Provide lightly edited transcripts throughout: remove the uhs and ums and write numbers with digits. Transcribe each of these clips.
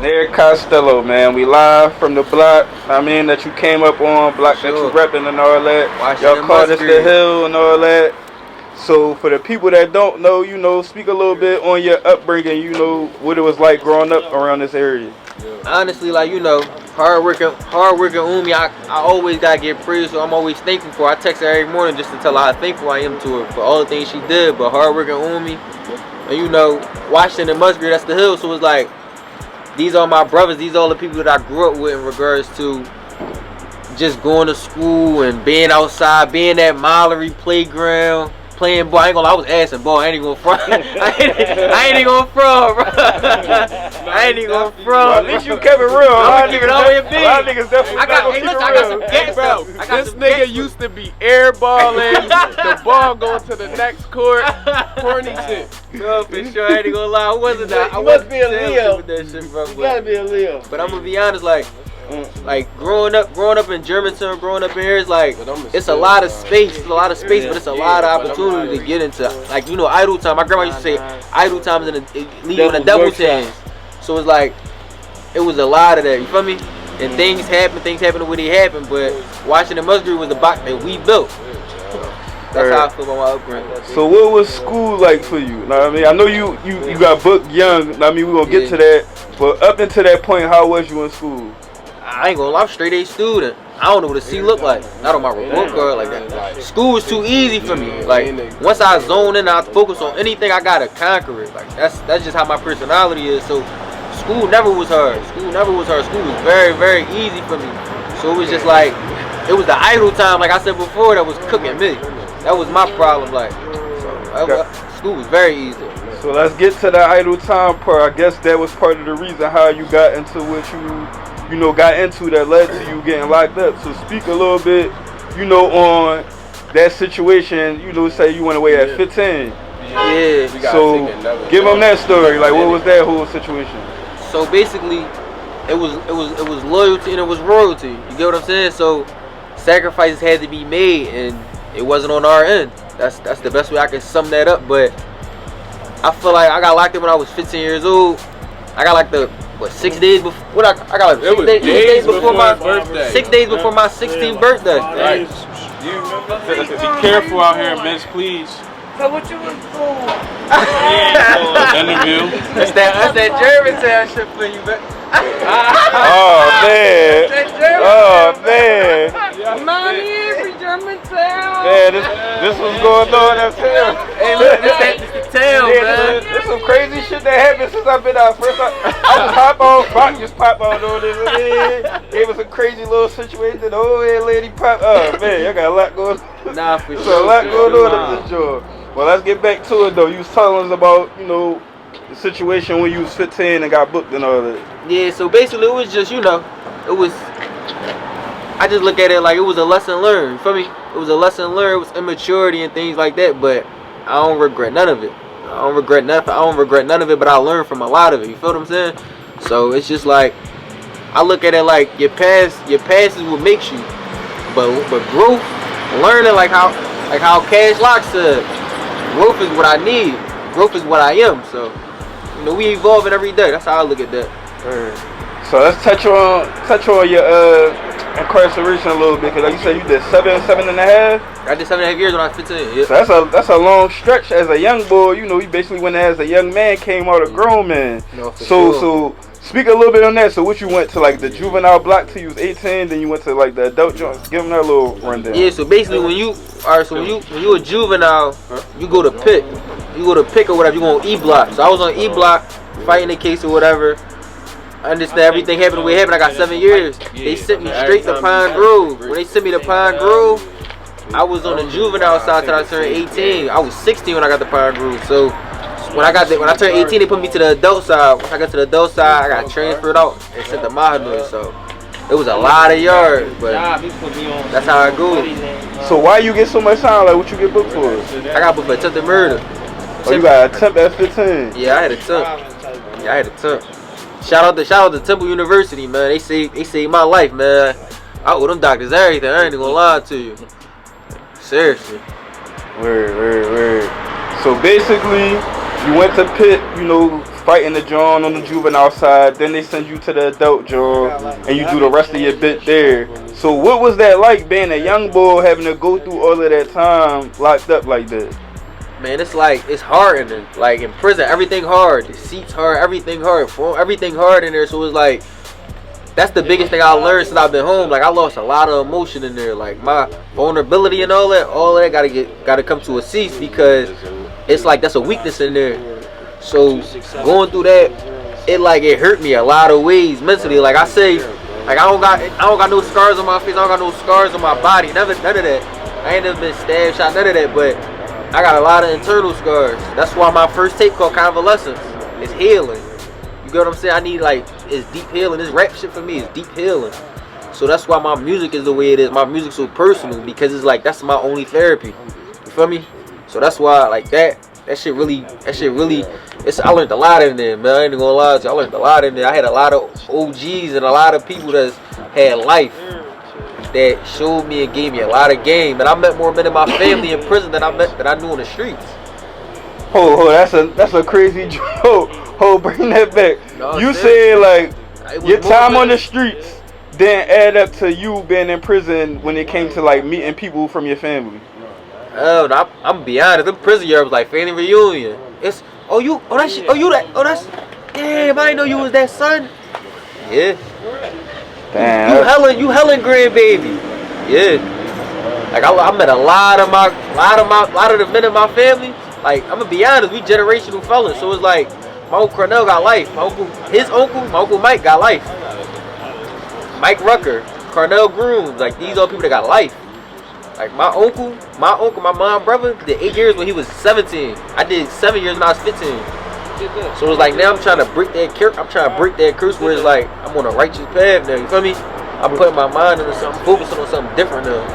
Nir Costello, man. We live from the block. I mean that you came up on, block that you repping and all that. Y'all called us the Hill and all that. So for the people that don't know, you know, speak a little bit on your upbringing. You know what it was like growing up around this area. Honestly, like, you know, hard working Umi, I always gotta get praise, so I'm always thankful for her. I text her every morning just to tell her how thankful I am to her for all the things she did. But hard working Umi, and you know, Washington Lane and Musgrave, that's the Hillz. So it's like, these are my brothers. These are all the people that I grew up with in regards to just going to school and being outside, being at Mallory playground. Playing ball. I ain't gonna lie, I was assing ball. I ain't even gonna front. I ain't even gonna front, bro. I ain't even gonna front. Well, at least you kept it real. I'm keeping it all the way up A lot of niggas definitely I got some gas bro. This nigga used to be airballing, the ball going to the next court, corny shit. No, for sure. I ain't gonna lie. I wasn't that. I must be a Leo. With that shit, bro. You gotta be a Leo. But I'm gonna be honest, like growing up in Germantown, growing up in here, it's like it's a lot of space, but it's a lot of opportunity to get into. Like, you know, idle time. My grandma used to say idle time is leaving a devil's hands. So it's like it was a lot of that. You feel me? And things happen the way they happen. But Washington Musgrave was the box that we built. That's how I feel about my upbringing. So what was school like for you? Know what I mean? I know you got booked young. I mean, we're gonna get to that. But up until that point, how was you in school? I ain't gonna lie, I'm straight A student. I don't know what a C look like. Not on my report card like that. School is too easy for me. Like, once I zone in, I focus on anything, I gotta conquer it. Like, that's just how my personality is. So school never was hard. School was very, very easy for me. So it was just like, it was the idle time, like I said before, that was cooking me. That was my problem. Like, so school was very easy. So let's get to the idle time part. I guess that was part of the reason how you got into what you know, got into that led to you getting locked up. So speak a little bit, you know, on that situation. You know, say you went away at 15. Yeah. So give them that story. Like, what was that whole situation? So basically, it was loyalty and it was royalty. You get what I'm saying? So sacrifices had to be made, and it wasn't on our end. That's the best way I can sum that up. But I feel like I got locked up when I was 15 years old. I got like 6 days before. What I got like 6 days before my birthday. 6 days before my 16th birthday. Right. Be careful out here, miss, please. So what you was doing? Interview. That's that Germantown shit for you, man. Oh man. Mommy, every Germantown. Man, this was going on uptown. Hey, look, this the town, man. There's some crazy shit that happened since I've been out. First, I just pop on, Brock just pop on over this. Gave us a crazy little situation. The old head lady pop. Oh man, I got a lot going on. Nah, for sure. So a lot going on in this joint. Well, let's get back to it though. You was telling us about, you know, the situation when you was 15 and got booked and all that. Yeah, so basically it was just, you know, I just look at it like it was a lesson learned. You feel me? It was a lesson learned. It was immaturity and things like that, but I don't regret none of it. I don't regret none of it, but I learned from a lot of it. You feel what I'm saying? So it's just like, I look at it like your past is what makes you, but growth, learning like how Cash Lock said, growth is what I need. Growth is what I am. So, you know, we evolving every day. That's how I look at that. So let's touch on your incarceration a little bit, because like you said, you did 7.5. I did 7.5 years when I was 15. Yeah. So that's a long stretch as a young boy. You know, you basically went as a young man, came out a grown man. No, so speak a little bit on that. So what you went to, like the juvenile block till you was 18, then you went to like the adult joints. Give them that little rundown. Yeah. So basically, when you a juvenile, you go to pick. You go to pick or whatever. You go on E block. So I was on E block, fighting the case or whatever. I understand everything happened the way it happened. I got 7 years. They sent me straight to Pine Grove. When they sent me to Pine Grove, I was on the juvenile side till I turned 18. I was 16 when I got to Pine Grove. So when I turned 18, they put me to the adult side. When I got to the adult side, I got transferred out and sent to Mahanoy. So it was a lot of yards, but that's how it goes. So why you get so much time? Like, what you get booked for? I got booked for attempted murder. Oh, you got attempt at 15? Yeah, I had attempt. Shout out to Temple University, man. They saved my life, man. I owe them doctors everything. I ain't even gonna lie to you. Seriously. Word. So basically, you went to Pitt, you know, fighting the joint on the juvenile side, then they send you to the adult joint, and you do the rest of your bit there. So what was that like being a young boy having to go through all of that time locked up like that? Man, it's like, it's hard in like in prison, everything hard. The seats hard, everything hard, everything hard in there. So it's like, that's the biggest thing I learned since I've been home. Like I lost a lot of emotion in there. Like my vulnerability and all that gotta come to a cease, because it's like that's a weakness in there. So going through that, it hurt me a lot of ways mentally. Like I say, like I don't got no scars on my face, I don't got no scars on my body, none of that. I ain't never been stabbed, shot, none of that, but I got a lot of internal scars. That's why my first tape called Convalescence is healing. You get what I'm saying? I need it's deep healing. This rap shit for me is deep healing. So that's why my music is the way it is. My music's so personal, because it's like that's my only therapy. You feel me? So that's why like that shit really I learned a lot in there, man. I ain't gonna lie to you. I learned a lot in there. I had a lot of OGs and a lot of people that had life that showed me and gave me a lot of game. And I met more men in my family in prison than I knew on the streets. That's a crazy joke. Bring that back. No, you said like your time on the streets didn't add up to you being in prison when it came to like meeting people from your family. I'm gonna be honest. Them prison years was like family reunion. It's damn, I didn't know you was that son. Yeah. Damn. You Helen grandbaby. Yeah. Like I met a lot of the men in my family. Like I'm gonna be honest, we generational fellas. So it's like my uncle Cornell got life. My uncle Mike got life. Mike Rucker, Cornell Grooms, like these are people that got life. Like my uncle, my mom, brother did 8 years when he was 17. I did 7 years when I was 15. So it's like now I'm trying to break that curse where it's like I'm on a righteous path now. You feel me? I'm putting my mind into something, focusing on something different now.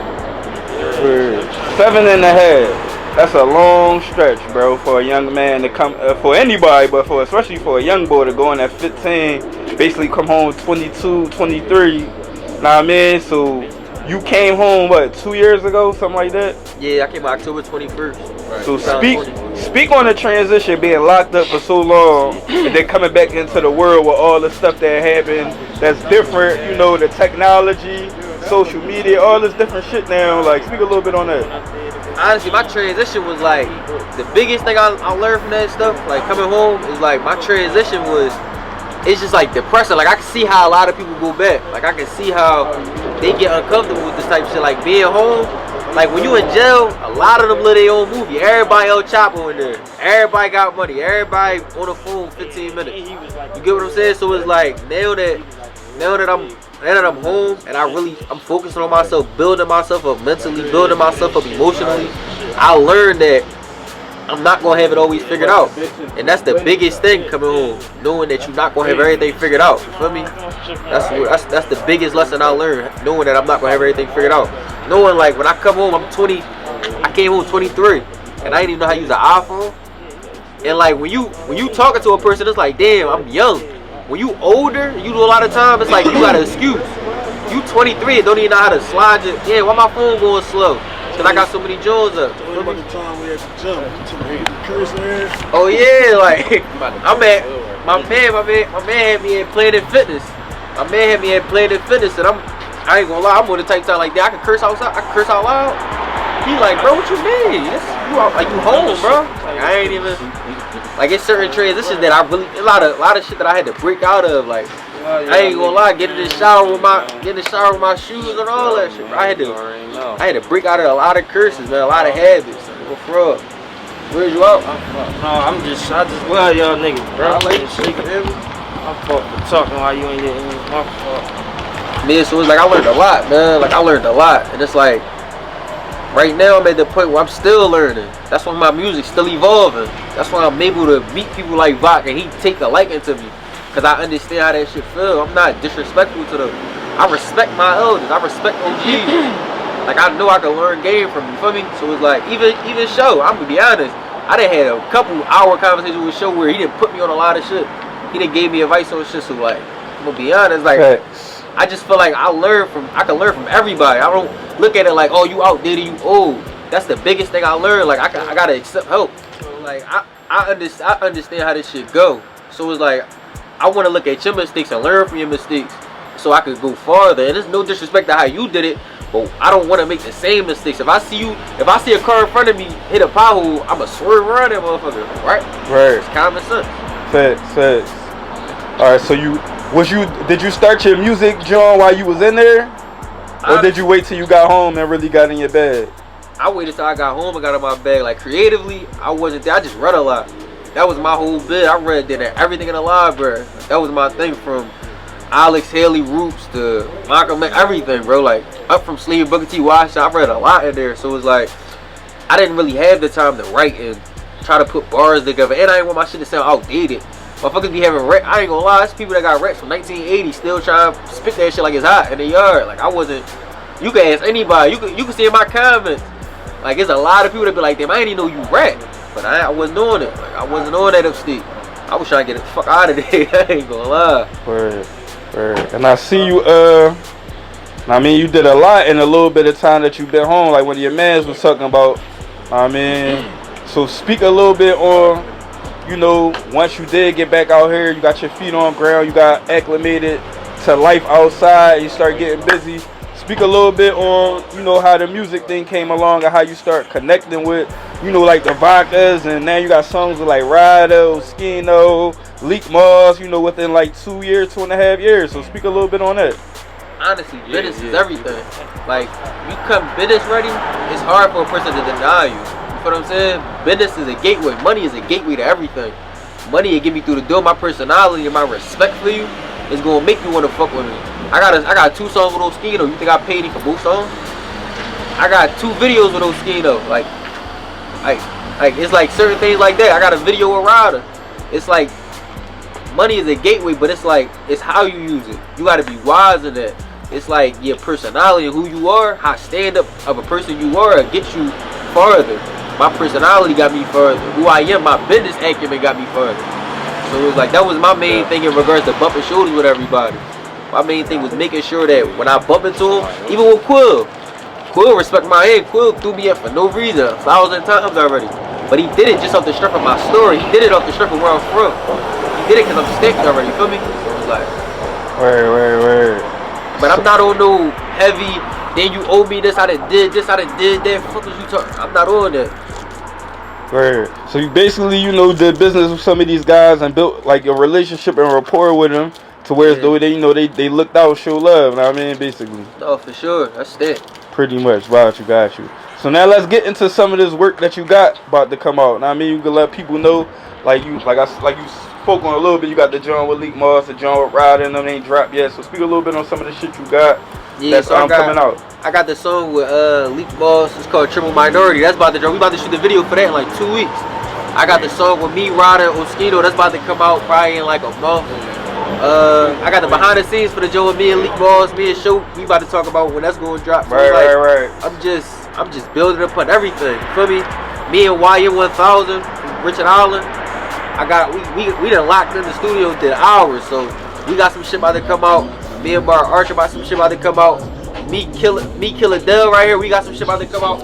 7.5. That's a long stretch, bro, for a young man to come, for anybody, but especially for a young boy to go in at 15, basically come home 22, 23. Know what I mean? So you came home, what, 2 years ago, something like that? Yeah, I came October 21st. Right. So speak on the transition, being locked up for so long, and then coming back into the world with all the stuff that happened that's different, you know, the technology, social media, all this different shit now. Like, speak a little bit on that. Honestly, my transition was like, the biggest thing I learned from that stuff, like coming home, is like my transition was, it's just like depressing. Like I can see how a lot of people go back. Like I can see how they get uncomfortable with this type of shit. Like being home, like when you in jail, a lot of them live their own movie. Everybody El Chapo in there. Everybody got money. Everybody on the phone 15 minutes. You get what I'm saying? So it's like now that I'm home and I'm focusing on myself, building myself up mentally, building myself up emotionally, I learned that I'm not gonna have it always figured out. And that's the biggest thing coming home, knowing that you're not gonna have everything figured out. You feel me? That's the biggest lesson I learned, knowing that I'm not gonna have everything figured out. Knowing like when I come home, I'm 20, I came home 23, and I didn't even know how to use an iPhone. And like when you talking to a person, it's like, damn, I'm young. When you older, you do a lot of time, it's like you got an excuse. You 23 and don't even know how to slide it. Yeah, why my phone going slow? Cause I got so many Jones up. Oh yeah, like my man had me at Planet Fitness. My man had me at Planet Fitness, and I ain't gonna lie, I'm on the type time like that. I can curse outside, I can curse out loud. He like, bro, what you mean? You home, bro? Like I ain't even. Like it's certain transitions that I really, a lot of shit that I had to break out of. Like I ain't gonna lie, get in the shower with my shoes and all that shit. Bro. I had to break out of a lot of curses, man, a lot of habits. Bro, where you out? No, I just love y'all niggas, bro. I like shit. My fault for talking while you ain't getting me. My fault. Man, so it's like I learned a lot, man. Like I learned a lot, and it's like right now I'm at the point where I'm still learning. That's why my music's still evolving. That's why I'm able to meet people like Vodka and he take a liking to me. Cause I understand how that shit feel. I'm not disrespectful to them. I respect my elders. I respect OGs. Like I know I can learn game from you. Feel me? So it's like even Show. I'm gonna be honest. I done had a couple hour conversation with Show where he didn't put me on a lot of shit. He didn't gave me advice on shit. So like I'm gonna be honest. Like I just feel like I can learn from everybody. I don't look at it like, oh, you outdated, you old. That's the biggest thing I learned. Like I gotta accept help. So like I understand how this shit go. So it's like, I want to look at your mistakes and learn from your mistakes so I could go farther. And there's no disrespect to how you did it, but I don't want to make the same mistakes. If I see a car in front of me hit a pothole, I'ma swerve around that motherfucker, right? Right. It's common sense. Facts. All right, so did you start your music, John, while you was in there? Or did you wait till you got home and really got in your bag? I waited till I got home and got in my bag. Like, creatively, I wasn't there. I just read a lot. That was my whole bit. I read everything in the library. That was my thing, from Alex Haley Roots to Malcolm X, everything, bro. Like, up from Slave, Booker T. Washington, I read a lot in there. So it was like, I didn't really have the time to write and try to put bars together. And I didn't want my shit to sound outdated. Motherfuckers be having rap. I ain't gonna lie, there's people that got raps from 1980 still trying to spit that shit like it's hot in the yard. Like, I wasn't. You can ask anybody. You can see in my comments. Like, there's a lot of people that be like, damn, I didn't even know you rap. But I wasn't doing it. Like, I wasn't on that upstate. I was trying to get the fuck out of there. I ain't gonna lie. Word. And I see you, I mean, you did a lot in a little bit of time that you've been home. Like, when your mans was talking about, I mean, so speak a little bit on, you know, once you did get back out here, you got your feet on ground, you got acclimated to life outside, you start getting busy. Speak a little bit on, you know, how the music thing came along and how you start connecting with, you know, like the Vodkas, and now you got songs with like Rida, Oschino, Lik Moss, you know, within like 2.5 years. So speak a little bit on that. Honestly, business is everything. Like, you come business ready, it's hard for a person to deny you. You know what I'm saying? Business is a gateway. Money is a gateway to everything. Money will get me through the door. My personality and my respect for you is gonna make you want to fuck with me. I got 2 songs with Oschino. You think I paid him for both songs? I got 2 videos with Oschino. Like it's like certain things like that. I got a video with Rida. It's like, money is a gateway, but it's like, it's how you use it. You gotta be wise in that. It's like your personality and who you are, how stand up of a person you are, gets you farther. My personality got me further. Who I am, my business acumen got me further. So it was like, that was my main thing in regards to bumping shoulders with everybody. My main thing was making sure that when I bump into him, even with Quill respect my head. Quill threw me up for no reason 1,000 times already. But he did it just off the strength of my story. He did it off the strength of where I'm from. He did it because I'm stacked already, you feel me? So it was like, Word. But I'm not on no heavy, then you owe me this, I done did this, I done did that. Fuck what you talking? I'm not on that. Word. So you basically, you know, did business with some of these guys and built like a relationship and rapport with them to where though they, you know, they looked out, show love. You know what I mean? Basically. No, for sure. That's that. Pretty much. Got you. So now let's get into some of this work that you got about to come out. Now, I mean, you can let people know, like you spoke on a little bit. You got the John with Lik Moss, the John with Rida, and them ain't dropped yet. So speak a little bit on some of the shit you got. Yeah, that's so coming out. I got the song with Lik Moss. It's called Triple Minority. That's about to drop. We about to shoot the video for that in like 2 weeks. I got the song with me, Rida, Oschino. That's about to come out probably in like a month. I got the behind the scenes for the Joe with me and Lik Moss, me and Show. We about to talk about when that's going to drop. So right. I'm just building upon everything. You feel me? Me and YN1000, Richard Island. We done locked in the studio to hours, so we got some shit about to come out. Me and Bar Archer about some shit about to come out. Me Killer Dell right here. We got some shit about to come out.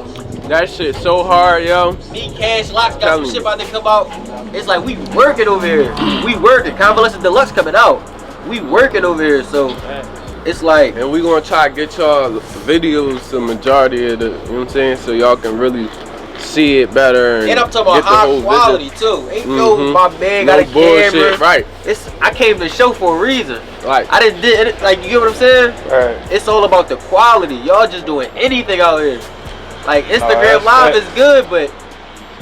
That shit so hard, yo. Me Cash Locks got some shit about to come out. It's like we working over here. We working. Convalescent Deluxe coming out. We working over here, so it's like. And we gonna try to get y'all videos, the majority of the, you know what I'm saying, so y'all can really see it better. And I'm talking about high quality too. Ain't no my man got a camera. Right. I came to the show for a reason. Like I didn't did it, like, you get what I'm saying? Right. It's all about the quality. Y'all just doing anything out here. Like Instagram Live is good, but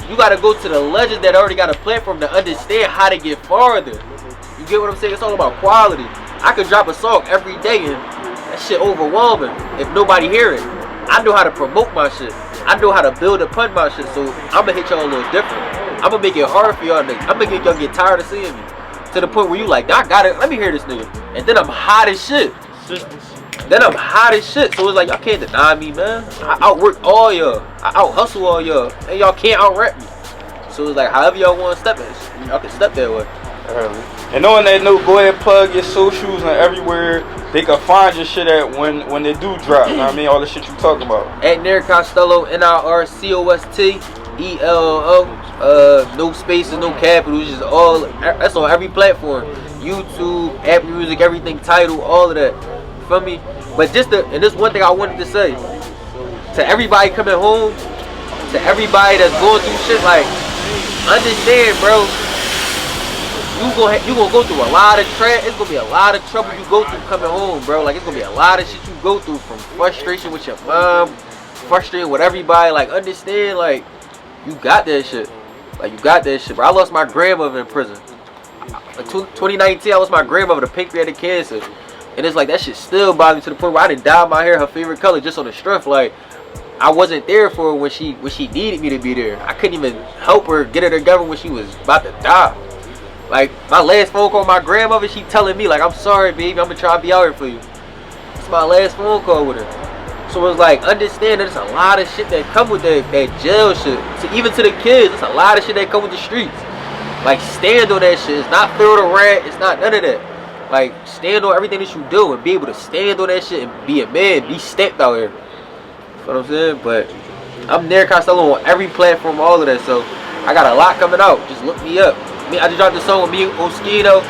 you gotta go to the legend that already got a platform to understand how to get farther. You get what I'm saying? It's all about quality. I could drop a song every day and that shit overwhelming if nobody hear it. I know how to promote my shit. I know how to build upon my shit, so I'm gonna hit y'all a little different. I'm gonna make it hard for y'all niggas. I'm gonna make y'all get tired of seeing me. To the point where you like, I got it, let me hear this nigga. And then I'm hot as shit. Then I'm hot as shit. So it's like, y'all can't deny me, man. I outwork all y'all. I out hustle all y'all. And y'all can't out rap me. So it's like, however y'all want to step it, y'all can step that way. And knowing that note, go ahead and plug your socials and everywhere they can find your shit at when they do drop. You know what I mean? All the shit you talking about. At Nir Costello, NIRCOST. ELLO, no spaces, no capitals, just all. That's on every platform. YouTube, Apple Music, everything, Tidal, all of that. You feel me? But and this one thing I wanted to say to everybody coming home, to everybody that's going through shit, like, understand, bro. You gonna go through a lot of it's gonna be a lot of trouble you go through coming home, bro. Like, it's gonna be a lot of shit you go through, from frustration with your mom, frustrated with everybody. Like, understand, like, you got that shit. Like, you got that shit, bro. I lost my grandmother in prison. In 2019, I lost my grandmother to pancreatic cancer. And it's like, that shit still bothers me to the point where I done dyed my hair her favorite color just on the strength. Like, I wasn't there for her when she needed me to be there. I couldn't even help her get her together when she was about to die. Like, my last phone call with my grandmother, she telling me, like, I'm sorry, baby, I'm gonna try to be out here for you. It's my last phone call with her. So it's like, understand that there's a lot of shit that come with that jail shit. So even to the kids, there's a lot of shit that come with the streets. Like, stand on that shit. It's not throw the rat, it's not none of that. Like, stand on everything that you do and be able to stand on that shit and be a man, be stepped out here. You know what I'm saying? But I'm Nir Costello on every platform, all of that. So I got a lot coming out. Just look me up. I just dropped the song with me, Oschino,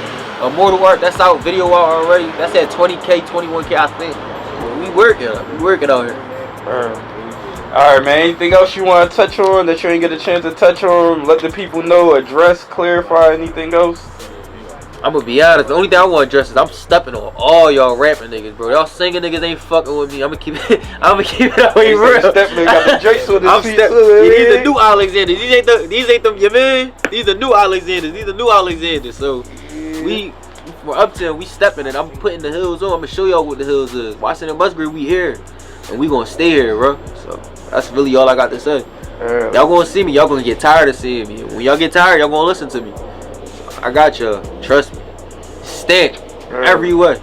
Immortal Art. That's out, video out already. That's at 20K, 21K, I think. We working out here. Alright, man. Anything else you want to touch on that you ain't get a chance to touch on? Let the people know, address, clarify, anything else? I'm gonna be honest, the only thing I want to address is I'm stepping on all y'all rapping niggas, bro. Y'all singing niggas ain't fucking with me. I'm gonna keep it that way real. Stepping, got the Drakes on the seat. These the new Alexanders. These ain't them, you mean? These the new Alexanders. So we from Uptown, we stepping it. I'm putting the Hillz on. I'm gonna show y'all what the Hillz is. Washington Lane and Musgrave, we here, and we gonna stay here, bro. So that's really all I got to say. Y'all gonna see me. Y'all gonna get tired of seeing me. When y'all get tired, y'all gonna listen to me. I got y'all. Trust me. Stand every way.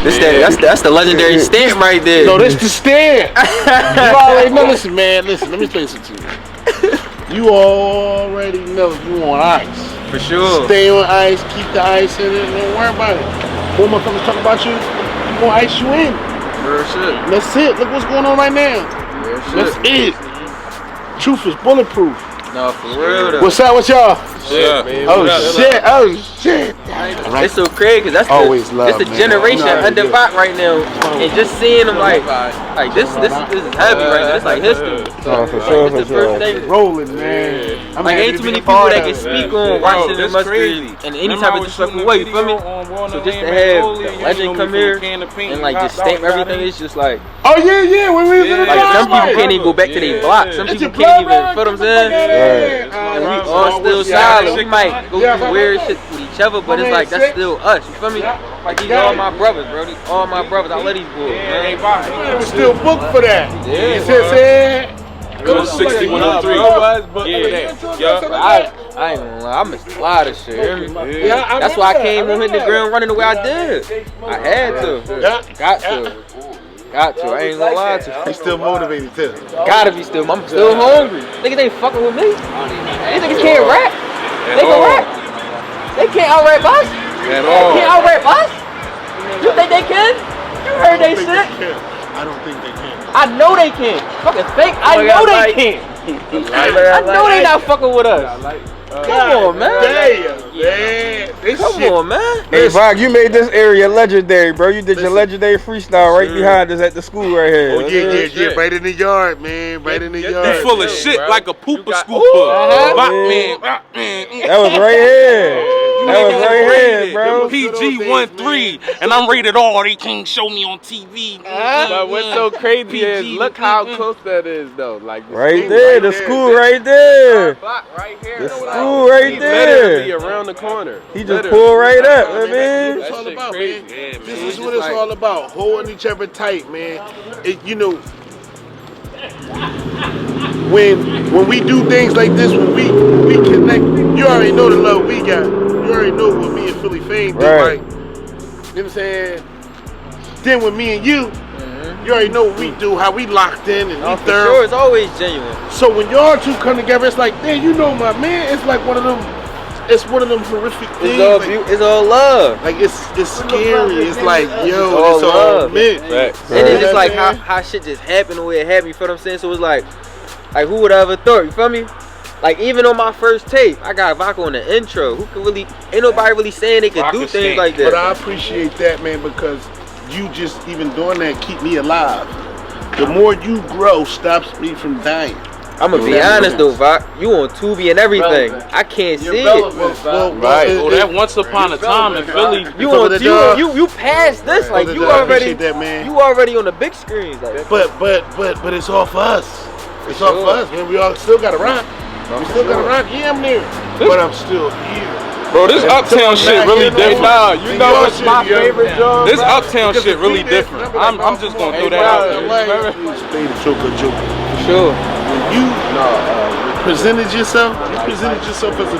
That's the legendary stamp right there. No, this the stamp. You already know. Listen, man. Listen, let me explain something to you. You already know you on ice. For sure. Stay on ice, keep the ice in it, don't worry about it. When motherfuckers talk about you, we gonna ice you in. Real shit. That's it. Look what's going on right now. Real shit. That's it. Truth is bulletproof. No, for real though. What's up with y'all? Shit, man. Oh shit. It's so crazy because that's the generation under Vodka right now, and just seeing them like this is heavy right now. It's like history. For sure. It's the first thing. Rolling, man. Like, ain't too many people that can speak on Washington Musgrave in any type of disrespectful way. You feel me? So just to have the legend come here and like just stamp everything, it's just like. Oh yeah. When we was in the like some people can't even go back to their block. Some people can't even. Feel what I'm saying? And we all still solid. We might go through weird shit with each other, but it's like that's still us. You feel me? Like these all my brothers, bro. These all my brothers. I love these boys, man. We're still booked for that. Yeah. You see what I'm saying? Go 6103. I ain't gonna lie. I missed a lot of shit. That's why I came on hitting the ground running the way I did. I had to. Got to. I ain't gonna lie to you. He's still motivated too. Gotta be still. I'm still hungry. Niggas ain't fucking with me. These niggas can't rap. They can rap. They can't out-rap us. They can't out-rap us. You think they can? You heard they shit. I don't think they can. I know they can. Fucking fake. I know they can. I know they not fucking with us. Come on, man. Come on, man. Hey, Vog, you made this area legendary, bro. You did your legendary freestyle right behind us at the school right here. Oh, yeah. Right in the yard, man. Right in the yard. You full of shit like a pooper scooper. That was right here. That was right here, bro. PG-13, and I'm rated R. They can't show me on TV. But what's so crazy is look how close that is, though. Like right there, the school right there. Right here. The school right there. Literally around the corner. He just pulled right up, man. It's all about, man. This is what it's all about. Holding each other tight, man. You know, when we do things like this, when we connect, you already know the love we got. You already know what me and Philly Fame do, right? You know what I'm saying? Then with me and you already know what we do, how we locked in and we thorough. Sure, it's always genuine. So when y'all two come together, it's like, man, you know my man. It's like one of them it's one of them horrific things. It's all love. Like it's scary. It's like all it's all love. meant. Right. And then it's like how shit just happened the way it happened. You feel what I'm saying? So it's like who would have ever thought? You feel me? Like even on my first tape, I got Vodka on the intro. Who could really? Ain't nobody really saying they could do things like that. But I appreciate that, man, because you just even doing that keep me alive. The more you grow, stops me from dying. I'm gonna be honest though, Vodka. You on Tubi and everything. I can't see it. Right. That Once Upon a Time in Philly. You passed this. Like you already. That, man. You already on the big screens. Like. But it's all for us. It's all for us, man. We all still gotta rock. We still gotta rock. Yeah, I'm there, but I'm still here. Bro, this Uptown shit really different. Nah, you know what's my favorite job? This Uptown shit really different. I'm just gonna throw that out there. Stay the joker. Sure. When you presented yourself, as a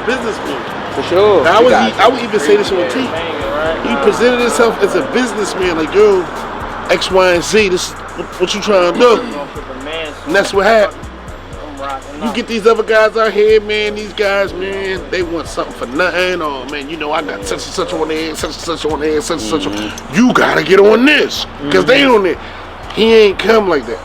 businessman. For sure. I would even say this on tape. You presented yourself as a businessman, like yo, X, Y, and Z. This is what you trying to do, and that's what happened. You get these other guys out here, man. These guys, man, they want something for nothing. Oh man, you know I got such and such on there, such and such on there, such and such on. You gotta get on this, cause they on it. He ain't come like that.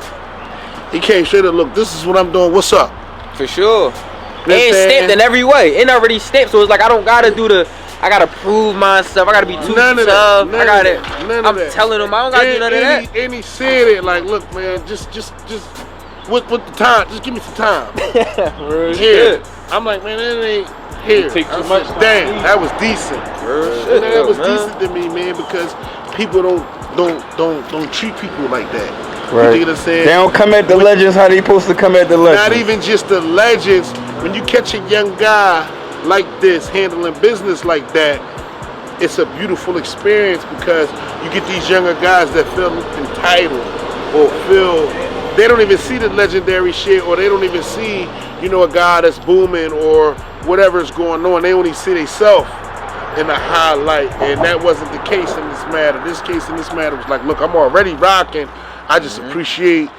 He came straight up. Look, this is what I'm doing. What's up? For sure. And stamped in every way. And already stamped, so it's like I don't gotta do the. I gotta prove myself. I gotta be too tough. I got it. I'm telling them I don't gotta do none of that. And he said it like, look, man, just. With the time, just give me some time. Here. I'm like, man, that ain't here. Take too much time. Damn, that was decent. That was decent to me, man, because people don't treat people like that. Right. You know what I'm saying? They don't come at the legends how they supposed to come at the legends. Not even just the legends. When you catch a young guy like this handling business like that, it's a beautiful experience because you get these younger guys that feel entitled or feel. They don't even see the legendary shit, or they don't even see, a guy that's booming or whatever's going on. They only see themselves in the highlight, and that wasn't the case in this matter. This case in this matter was like, look, I'm already rocking. I just appreciate,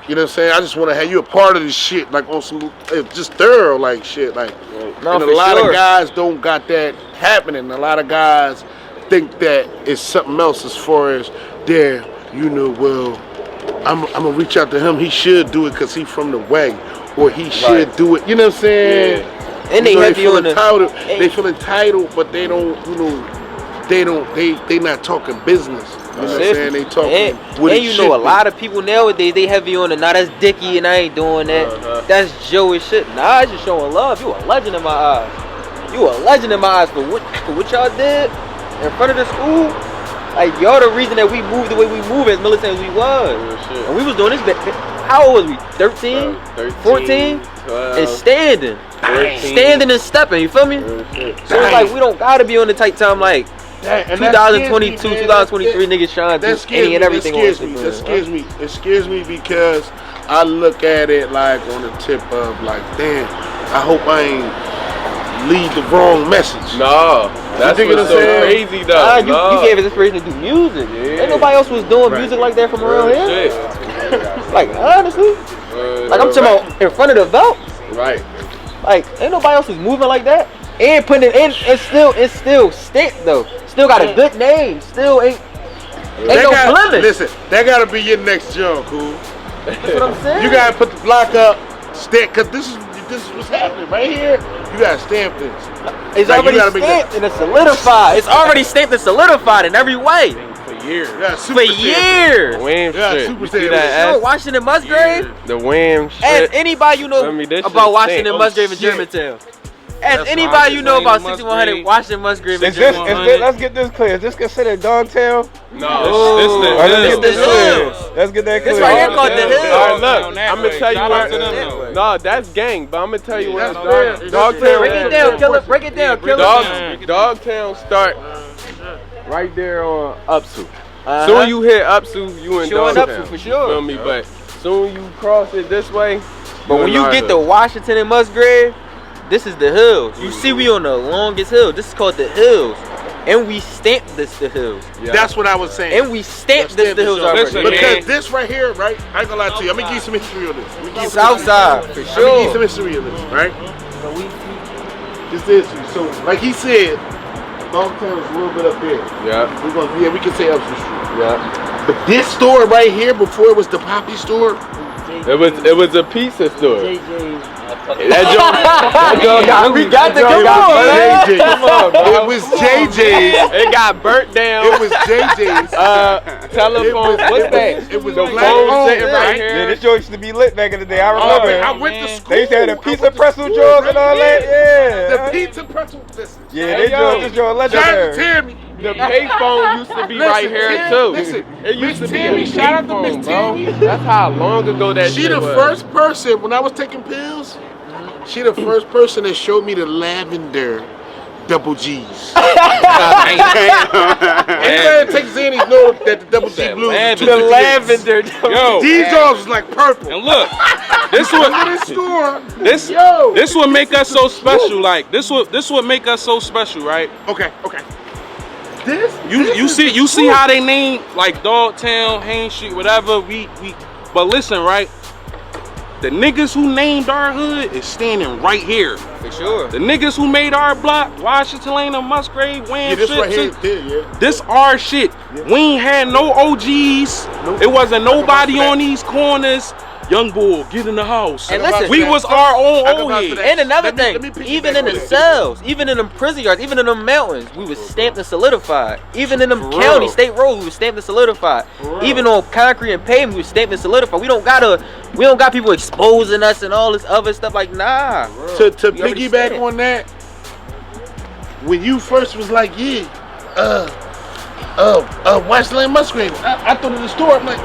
you know what I'm saying? I just want to have you a part of this shit, like on some just thorough like shit, like. No, and a lot of guys don't got that happening. A lot of guys think that it's something else as far as their, well. I'm gonna reach out to him. He should do it because he's from the way, or he should do it. You know what I'm saying? Yeah. And they feel entitled. They feel entitled, but they don't. They not talking business. You know what I'm saying? They talking. And a lot of people nowadays they heavy on the. Nah, that's Dickie, and I ain't doing that. That's Joey shit. Nah, I just showing love. You a legend in my eyes. You a legend in my eyes for what y'all did in front of the school. Like, y'all the reason that we moved the way we move as militant as we was. And we was doing this, how old was we? 13? 14? 12, and standing. 13. Standing and stepping, you feel me? So it's like, we don't gotta be on the tight time like 2022, 2023 niggas trying to do any and everything. That scares me because I look at it like on the tip of like, damn, I hope I ain't lead the wrong message. No, that's what's so crazy though. You gave us inspiration to do music. Ain't nobody else was doing music like that from around here. Like honestly, like I'm talking about in front of the belt. Right. Like ain't nobody else was moving like that and putting it in. It's still stamped though. Still got a good name. Still ain't no blemish. Listen, that gotta be your next job, cool. That's what I'm saying. You gotta put the block up, stamp, cause this is what's happening right here. You gotta stamp this. It's like already stamped and it's solidified. It's already stamped and solidified in every way. For years. For years. The Wham shit. Super that Washington Musgrave? The Wham shit. Ask anybody you know about Washington Musgrave and Germantown. Ask anybody you know about 6100 Washington Musgrave and Germantown. Let's get this clear. Is this considered downtown? No. Let's get that clear. This right here called the Hillz. All right, look, I'm gonna tell you where. No, that's gang, but I'm gonna tell you where. Dogtown. Break it down, kill it. Break it down, kill it. Dogtown start right there on Upsu. Soon you hit Upsu, you in Dogtown. Upsu for sure. Feel me? But soon you cross it this way. But when you get to Washington and Musgrave, this is the Hillz. You see we on the longest hill. This is called the Hillz. And we stamped this the Hillz. Yeah. That's what I was saying. And we stamped this the Hillz already. Because this right here, right? I ain't gonna lie to you. I'm gonna give you some history on this. Southside, for sure. I'm gonna give you some history on this, right? This is so, like he said, Dogtown is a little bit up there. Yeah. We can say Upson Street. Yeah. But this store right here, before it was the Poppy store, it was a pizza store. We got the come on, it was JJ's. It got burnt down. It was JJ's. Telephone. What's that? It was the black phone sitting owned, right Yeah, here. this joint used to be lit back in the day. I remember. I went to school. They used to have the pizza pretzel school, joints right and all that. here. Yeah. The pizza pretzel. Listen. Yeah, they joined this joint Shout out to legendary. Tammy. The payphone used to be right here too. Listen, It used Miss to be Tammy, a shout out to payphone, Miss bro. Tammy. That's how long ago that She shit the was. first person, when I was taking pills, she the first person that showed me the lavender double G's. Anybody that takes Xannies know that the double G blues is The lavender. Yo, These dogs was like purple. and look, this Look what at this store. this what make us so special. Like this what make us so special, right? Okay. You see how they name like Dogtown, Hain Street, whatever. But listen, right? The niggas who named our hood is standing right here. For sure. The niggas who made our block, Washington Lane and Musgrave, Yeah, this right here, this our shit. We ain't had no OGs. Nope. It wasn't nobody on these corners. Young boy, get in the house. And listen, we was our own I can old vouch for head. that. And another Let me thing, piggyback even in on the that. cells, even in them prison yards, even in them mountains, we was stamped and solidified. Even in them For county, real. state roads, we was stamped and solidified. Even on concrete and pavement, we was stamped and solidified. We don't got people exposing us and all this other stuff. Like, nah. To We already piggyback said it. on that, when you first was like, Washington Lane and Musgrave, I thought of the store. I'm like,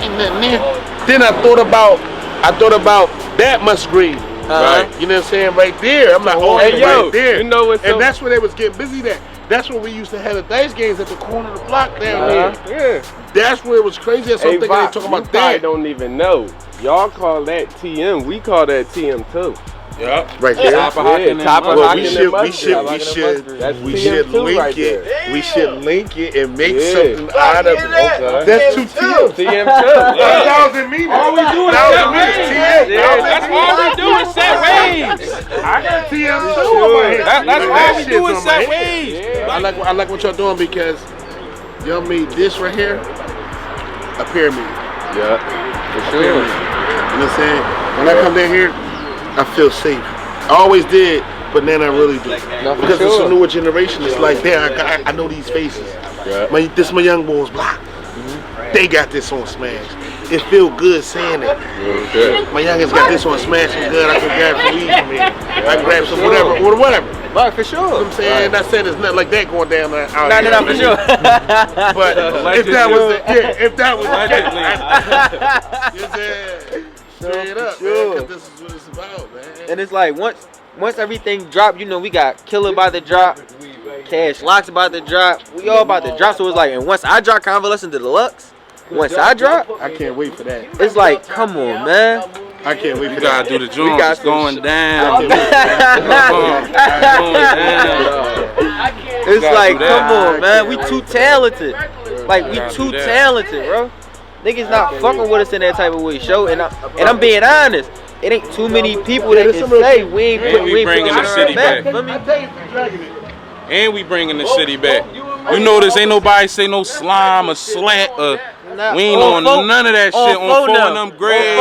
ain't nothing there. Then I thought about that Musgrave. Right. You know what I'm saying? Right there. I'm like, oh, Hey, yo, right there. you know what's and so- that's where they was getting busy at. That's when we used to have the dice games at the corner of the block down there. Yeah. That's where it was crazy. So I'm thinking they talking about that. Don't even know. Y'all call that TM. We call that TM too. Yep. Right there. Top of Hocking and Well, we Musgrave. should link it. We should link it and make something out of it. Okay. That's two TMs. TM too. That wasn't me. All we do is set waves. That's all we do is set waves. I got TM too on my head. That's all we do is set waves. Yeah. I like what y'all doing because y'all made this right here a pyramid. Yeah, for sure. You know what I'm saying? When I come down here, I feel safe. I always did, but then I really do. Because it's a newer generation. It's like, damn, I know these faces. Yeah. This my young boys block. They got this on Smash. It feel good saying it. Okay. My youngest got this on Smash and good. I can grab some weed from here. I can grab some whatever. Right, for sure. You know what I'm saying? Not saying there's nothing like that going down there. No, for sure. But if that was straight up, man, 'cause this is what it's about, man. And it's like once everything dropped, you know, we got Killer about to drop, Cash Locks about to drop, we all about to drop. So it's like, and once I drop Convalescent to Deluxe, once I drop, I can't wait for that. it's like, come on, man. I can't wait You for gotta that. do the joint. It's going down. It's like, do that. come on, man. We too talented. Like, we too talented, bro. Niggas not fucking with us in that type of way, show. And I'm being honest. It ain't too many people that can say we ain't And we putting bringing the city back. feel me? And we bringing the city back. You notice ain't nobody say no slime or slat or we ain't on none of that shit on phone them grave.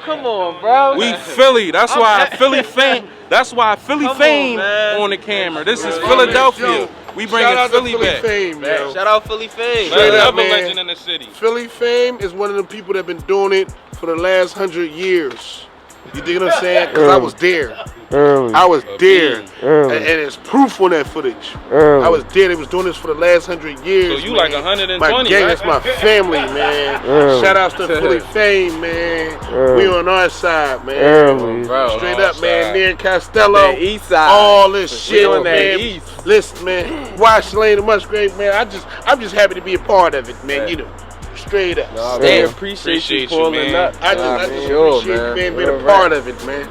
Come on, bro. We Philly. That's why Philly F.A.M.E. That's why Philly F.A.M.E. on the camera. This is Philadelphia. We bringing Philly back. F.A.M.E., yo. Shout out Philly F.A.M.E. Straight up, Another man. legend in the city. Philly F.A.M.E. is one of the people that been doing it for the last 100 years. You dig what I'm saying? Because I was there. I was there. And it's proof on that footage. I was there. They was doing this for the last 100 years. So you man. like 120, My gang, right? that's my family, man. Shout outs to Philly F.A.M.E., man. We on our side, man. Straight up, man. Nir Costello. That east side. All this shit, on that man. east. Listen, man. Washington Lane and Musgrave, man. I'm just happy to be a part of it, man. You know. Straight up. Nah, Damn. man, appreciate you you, pulling man. up. I just sure, appreciate man. being a part of it, man.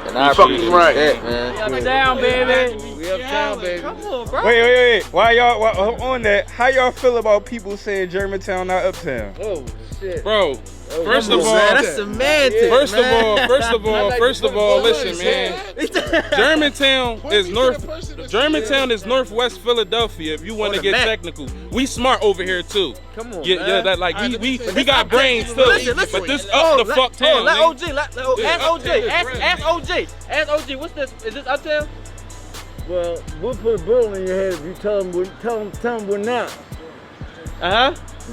And I fucking appreciate right. that, man. Down, baby. We uptown, baby. Come on, bro. Wait. Why y'all on that? How y'all feel about people saying Germantown not uptown? Oh shit. Bro, First of all, that's semantics. First of all, listen, man. Germantown is northwest Philadelphia. If you want to get technical, we smart over here too. Come on, yeah, that like we got brains too. Listen. But this up the fuck town. Let OG. Ask OG. Ask OG. What's this? Is this uptown? Well, we'll put a bullet in your head if you tell them we're not.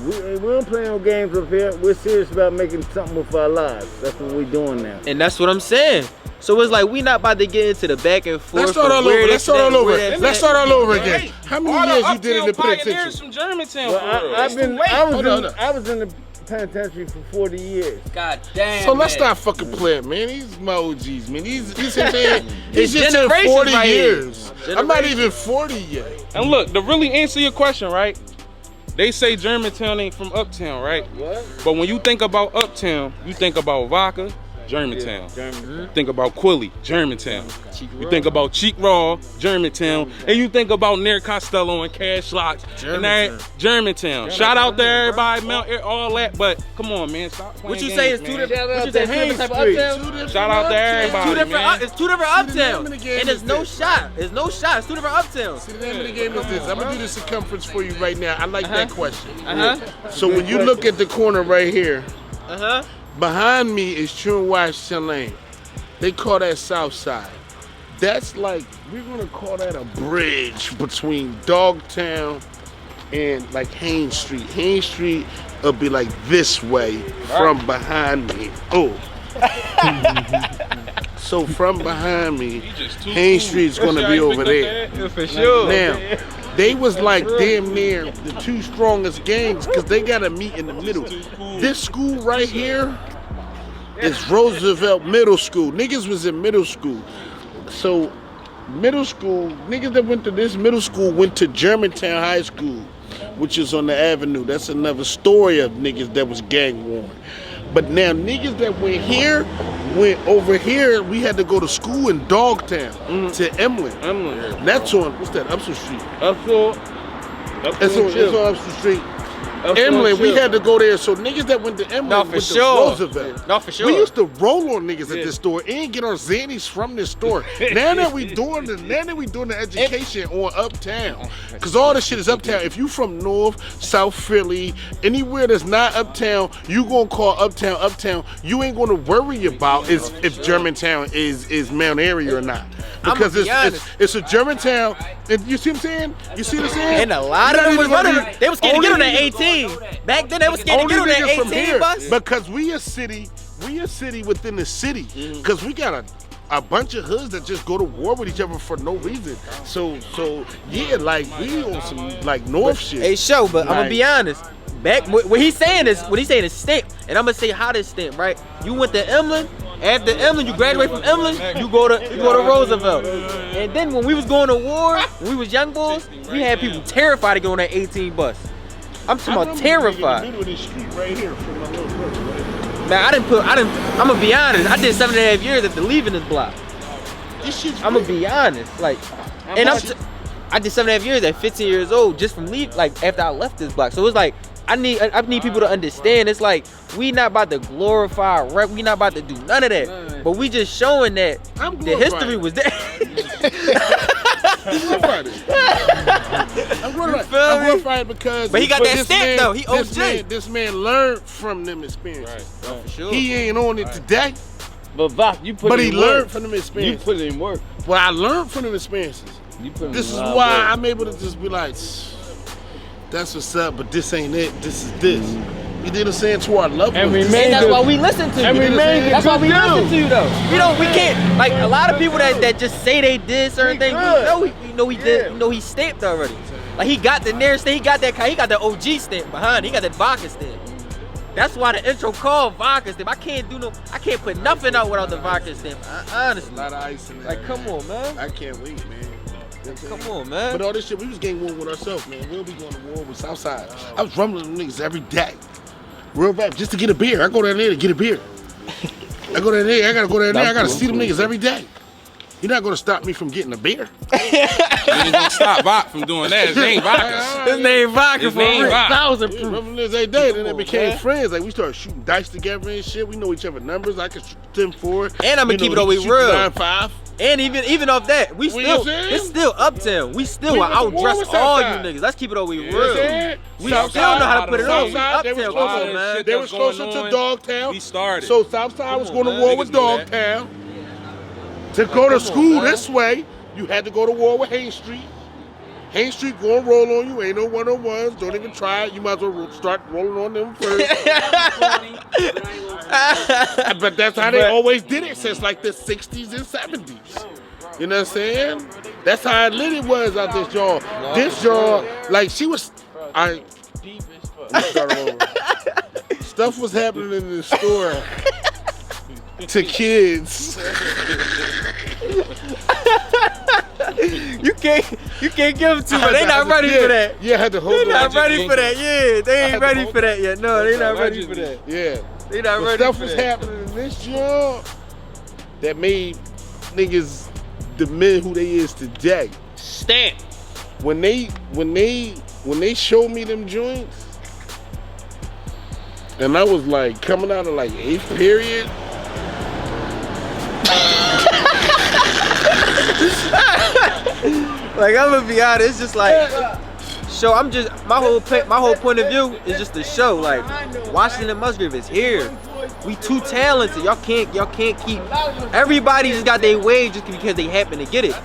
We don't play no games up here. We're serious about making something with our lives. That's what we're doing now. And that's what I'm saying. So it's like we not about to get into the back and forth. Let's start all over again. How many years you did in the penitentiary? From Germantown. Well, I was in the penitentiary for 40 years. God damn. So let's stop fucking playing, man. These my OGs, man. He's just in 40 right years. I'm not even 40 yet. And look, to really answer your question, right? They say Germantown ain't from uptown, right? What? But when you think about uptown, you think about Vodka, Germantown. Think about Quilly, Germantown. You think about Cheek Raw, Germantown. And you think about Nir Costello and Cash Locks. Germantown. Shout out to everybody, Mount Air, all that. But come on, man, stop playing What you games, say is man. two different type of uptown? Shout out to everybody, man. It's two different uptowns. And there's no shot. There's no shot. It's two different uptowns. See, the name of the game is this. I'm going to do the circumference for you right now. I like that question. So when you look at the corner right here, behind me is Washington Lane. They call that South Side. That's like, we're gonna call that a bridge between Dogtown and like Haynes Street. Haynes Street will be like this way from behind me. So from behind me, Haynes Street's gonna be over there. For sure. Now, they was like damn near the two strongest gangs because they gotta meet in the middle. This school right here is Roosevelt Middle School. Niggas was in middle school. So middle school, niggas that went to this middle school went to Germantown High School, which is on the avenue. That's another story of niggas that was gang worn. But now niggas that went over here, we had to go to school in Dogtown to Emlyn. That's on, what's that, Upson Street? It's on Upson Street. Emlyn, we had to go there. So niggas that went to Emlyn went to Roosevelt. No, for sure. We used to roll on niggas at this store and get our Xannies from this store. Now that we doing the education on uptown, cause all this shit is uptown. If you from North, South Philly, anywhere that's not uptown, you gonna call uptown uptown. You ain't gonna worry about if Germantown is Mount Area or not, because it's a Germantown. And you see what I'm saying? You see what I'm saying? And a lot of them was running. They was scared to get on that 18. Back then they was scared to get on that 18 bus. Because we a city within the city. Because we got a bunch of hoods that just go to war with each other for no reason. So yeah, like we on some like North shit. Hey, but I'm gonna be honest. Back what he's saying is stamp, and I'm gonna say how this stamp, right? You went to Emlyn. After Emlyn, you graduate from Emlyn, you go to Roosevelt. And then when we was going to war, when we was young boys, we had people terrified to get on that 18 bus. I'm talking about terrified. Man, I'm gonna be honest, I did 7.5 years after leaving this block. I'm gonna be honest, like, and I did 7.5 years at 15 years old just from after I left this block. So it's like, I need people to understand. It's like we not about to glorify rap. We not about to do none of that. But we just showing that the history was there. I'm glorified because. But he got that stamp though. He OG. This man learned from them experiences. Right. For sure. He ain't on it today. But Vok, you put But in he work. learned from them experiences. You put in work. Well, I learned from them experiences. This is why I'm able to just be like, that's what's up, but this ain't it. This is this. You did what I'm saying? To our loved ones. And that's why we listen to you. That's why we listen to you though. We can't, like a lot of people that just say they did certain things. We know he did. You know he stamped already. Like he got the Nir stamp. He got the OG stamp behind. He got that Vodka stamp. That's why the intro called Vodka stamp. I can't put nothing out without the Vodka stamp. Honestly. A lot of ice in there. Like come on, man. I can't wait, man. Come on, man. But all this shit, we was getting war with ourselves, man. We'll be going to war with Southside. I was rumbling them niggas every day. Real rap, just to get a beer. I go down there to get a beer. I go down there, I gotta go down there, I gotta see them niggas every day. You're not gonna stop me from getting a beer. I ain't gonna stop Vodka from doing that. His name Vodka. His name Vodka for name Vodka. 1,000 proof. Remember this every day, then they became friends. Like we started shooting dice together and shit. We know each other numbers. I could shoot 10-4. And I'ma keep it always real. 9-5. And even off that, it's still uptown. We still outdress all you niggas. Let's keep it always real. We still know how to put it on. We uptown, come on, man. They was closer to Dogtown. We started. So Southside was going to war with Dogtown. To go to school this way, you had to go to war with Haines Street. Haines Street gonna roll on you. Ain't no one-on-ones. Don't even try it. You might as well start rolling on them first. But that's how they always did it since like the 60s and 70s. You know what I'm saying? That's how lit it was out this joint. This joint, like she was, stuff was happening in the store to kids. You can't give them to me. They not ready for that. Yeah, I had to hold They not ready for that. Yeah, they ain't ready for that yet. No, they not ready for that. Yeah. They not ready stuff for was that. happening in this job that made niggas the men who they is today. Stamp. When they showed me them joints, and I was like coming out of like 8th period. Like I'm gonna be honest, it's just like show. I'm just my whole point of view is just the show. Like Washington and Musgrave is here. We too talented. Y'all can't keep. Everybody just got their way just because they happen to get it.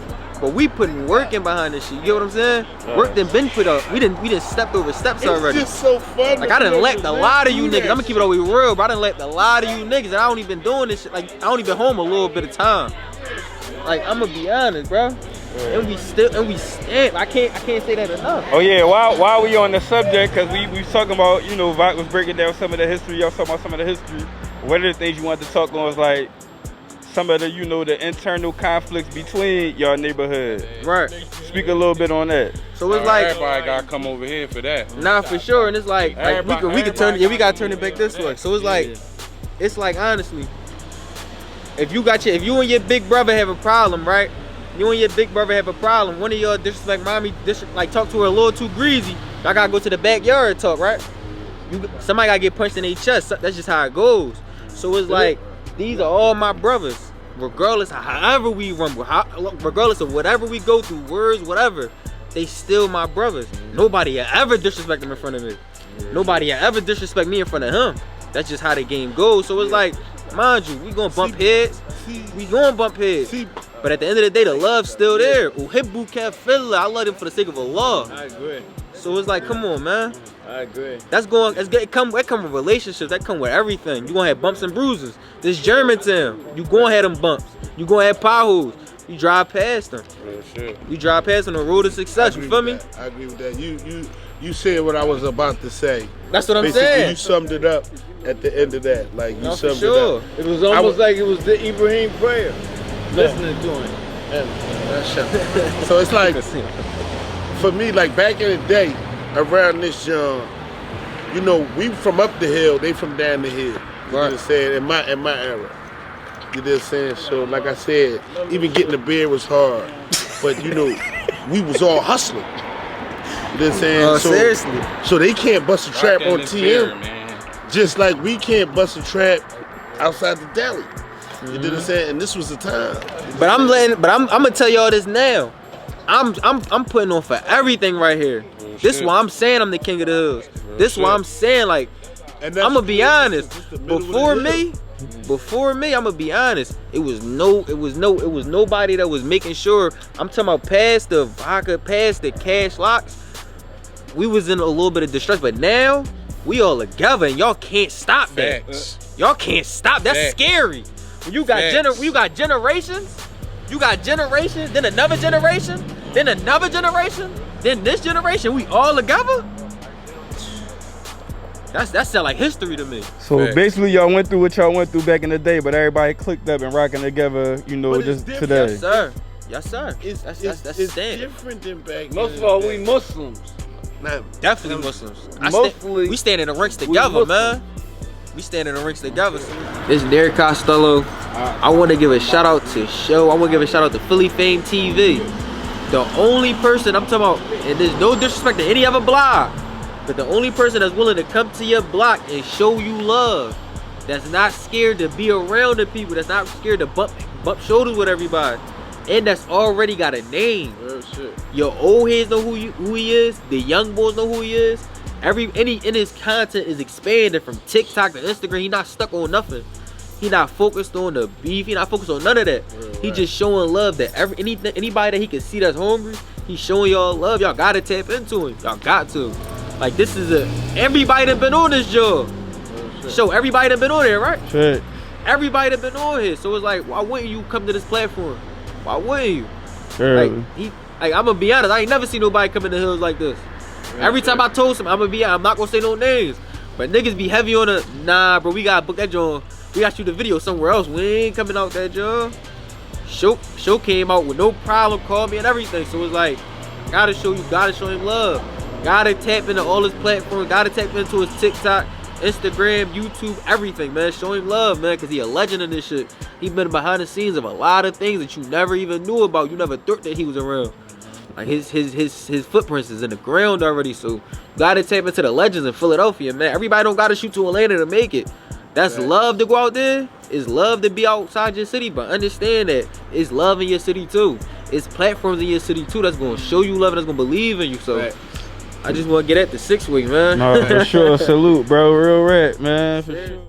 But we putting work in behind this shit. You get what I'm saying? Work done been put up. We didn't stepped over steps already. It's just so fun. Like I done left a lot of you niggas. I'm gonna keep it all real, but I done left a lot of you niggas, and I don't even doing this shit. Like I only been home a little bit of time. Like I'm gonna be honest, bro. And we stand. I can't say that enough. Oh yeah, while we on the subject, cause we talking about, you know, Vodka was breaking down some of the history. Y'all talking about some of the history. One of the things you wanted to talk on was like some of the, you know, the internal conflicts between y'all neighborhood. Right. Speak a little bit on that. So it's like everybody gotta come over here for that. Nah, for sure. And it's like we can turn it. Yeah, we gotta turn it back this way. So it's like honestly, if you and your big brother have a problem, right? You and your big brother have a problem. One of y'all disrespect mommy, like talk to her a little too greasy. Y'all gotta go to the backyard and talk, right? Somebody gotta get punched in their chest. That's just how it goes. So it's like these are all my brothers, regardless of however we rumble, regardless of whatever we go through, words, whatever. They still my brothers. Nobody ever disrespect them in front of me. Nobody ever disrespect me in front of him. That's just how the game goes. So it's like, mind you, we gonna bump heads. We gonna bump heads. But at the end of the day, the love's still there. Uhibbu kafilla. I love him for the sake of Allah. I agree. So it's like, come on, man. I agree. That come with relationships. That come with everything. You gonna have bumps and bruises. This Germantown, you gonna have them bumps. You gonna have potholes. You drive past them. You drive past on the road to success. You feel me? I agree with that. You said what I was about to say. That's what I'm Basically, saying. You summed it up at the end of that. Like you summed it up. It was almost like it was the Ibrahim prayer. Listening to him. So it's like, for me, like back in the day, around this young, you know, we from up the hill, they from down the hill. You know what I'm saying? In my era. You know what I'm saying? So like I said, even getting the beer was hard. But you know, we was all hustling. You know what I'm saying? So, seriously. So they can't bust a trap on TM. Just like we can't bust a trap outside the deli. You know what I'm saying? And this was the time. But I'm gonna tell y'all this now. I'm putting on for everything right here. This is why I'm saying I'm the king of the hills. This is why I'm saying, like, I'm gonna be honest. Before me, I'm gonna be honest. It was nobody that was making sure. I'm talking about past the vodka, past the cash locks. We was in a little bit of distress, but now we all together, and y'all can't stop that. Y'all can't stop. That's scary. When you got generations, then another generation, then another generation, then this generation. We all together. That sound like history to me. So basically, y'all went through what y'all went through back in the day, but everybody clicked up and rocking together, you know, just today. Yes, sir. Yes, sir. It's different than back. Most of all, we Muslims. Definitely Muslims. We stand in the ranks together, man. We stand in the ranks together. This is Nir Costello. I want to give a shout out to I want to give a shout out to Philly F.A.M.E TV. The only person I'm talking about, and there's no disrespect to any other block, but the only person that's willing to come to your block and show you love, that's not scared to be around the people, that's not scared to bump shoulders with everybody, and that's already got a name. Real shit. Your old heads know who he is. The young boys know who he is. And his content is expanded from TikTok to Instagram. He not stuck on nothing. He not focused on the beef. He not focused on none of that. He just showing love that anybody that he can see that's hungry, he's showing y'all love. Y'all gotta tap into him. Y'all got to. Like, this is everybody that been on this job. So everybody that been on there, right? Shit. Everybody that been on here. So it's like, why wouldn't you come to this platform? Why wouldn't you? Sure. Like, I'm gonna be honest, I ain't never seen nobody come in the Hillz like this. Every time I told him, I'm not gonna say no names, but niggas be heavy on the, nah, bro, we gotta book that joint. We gotta shoot the video somewhere else. We ain't coming out that joint. Show came out with no problem, called me and everything. So it's like, gotta show him love. Gotta tap into all his platforms. Gotta tap into his TikTok, Instagram, YouTube, everything, man. Show him love, man, because he a legend in this shit. He been behind the scenes of a lot of things that you never even knew about. You never thought that he was around. Like, his footprints is in the ground already. So you gotta tap into the legends in Philadelphia, man. Everybody don't gotta shoot to Atlanta to make it. That's love to go out there. It's love to be outside your city, but understand that it's love in your city too. It's platforms in your city too that's gonna show you love and that's gonna believe in you. So I just wanna get at the 6 week, man. No, for sure. Salute, bro. Real rap, man. For sure.